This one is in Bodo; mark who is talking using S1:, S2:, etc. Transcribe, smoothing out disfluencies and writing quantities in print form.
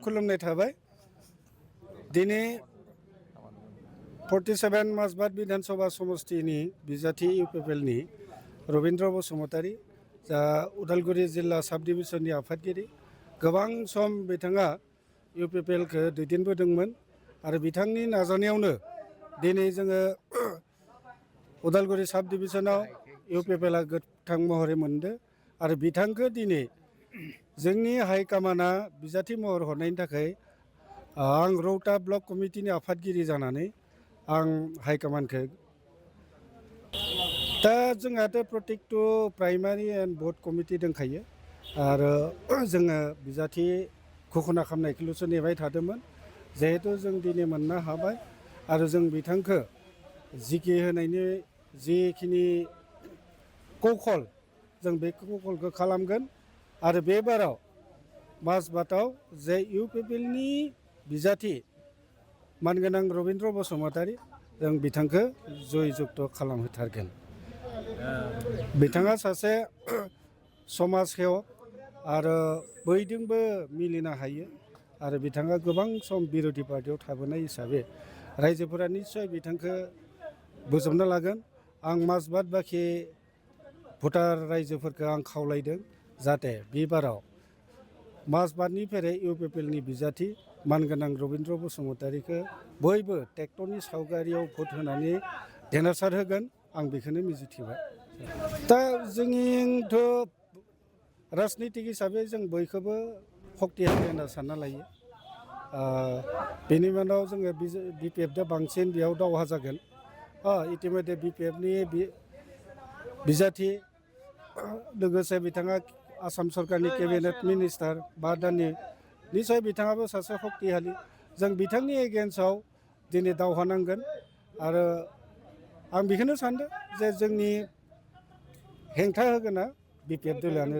S1: खुलुमनाय थाबाय दिनै 47 माजबाद विधानसभा समष्टिनि बिजाथि इउपिपिएलनि रबीन्द्र बसुमतारी जा उदालगुरि जिल्ला साब डिभिजननि आफादगिरि गोबां सम बिथाङा इउपिपिएलखौ दैदेनबोदोंमोन आरो बिथांनि नाजानायावनो दिनै जोङो उदालगुरि साब डिभिजनाव इउपिपिएलआ गोथां महरै मोनदों आरो बिथांखौ दिनै जोंनि हाइकमान्डआ बिजाथि महर हरनायनि थाखाय आं रौता ब्लक कमिटिनि आफादगिरि जानानै आं हाइकमान्डखौ दा जोंहाथ' प्रटेक्ट प्राइमारि एन्ड भट कमिटि दंखायो आरो जोङो बिजाथि घोषणा खालामनायखौल'सो नेबाय थादोंमोन जिहेतु जों दिनै मोननो हाबाय आरो जों बिथांखौ जिखि होनायनि जिखिनि कौशल जों बे कौशलखौ खालामगोन आरो बे बाराव माजबाताव जे इउपिपिएलनि बिजाथि मानगोनां रबीन्द्र बसुमतारी जों बिथांखौ जय जुक्त खालामहोथारगोन। बिथाङा सासे समाज सेवक आरो बयजोंबो मिलिनो हायो आरो बिथाङा गोबां सम बिर'धि पार्टियाव थाबोनाय हिसाबै रायजोफोरा निस्सय बिथांखौ बोजबना लागोन। आं माजबात बाखि भटार रायजोफोरखौ आं खावलायदों जाहाथे बे बाराव माजबातनिफ्राय इउपिपिएलनि बिजाथि मानगोनां रबीन्द्र बसुमतारीखौ बयबो ट्रेक्टरनि सावगारियाव भट होनानै देरहासार होगोन आं बेखौनो मिजिंथिबाय। दा जोंनिथ' राजनितिक हिसाबै जों बयखौबो सक्तिशाली होनना सानना लायो। बेनि उनाव जोङो बिपिएफजों बांसिन बेयाव दावहा जागोन। इतिमध्य बिपिएफनि बिजाथि लोगोसे बिथाङा आसाम सरकारनि केबिनेट मिनिस्टार 5 दाननि निस्सय बिथाङाबो सासे सक्तिशाली जों बिथांनि एगेन्स्टआव दिनै दावहा नांगोन आरो आं बेखौनो सानदों जे जोंनि हेंथा होगोना बिपिएफ दोलोआनो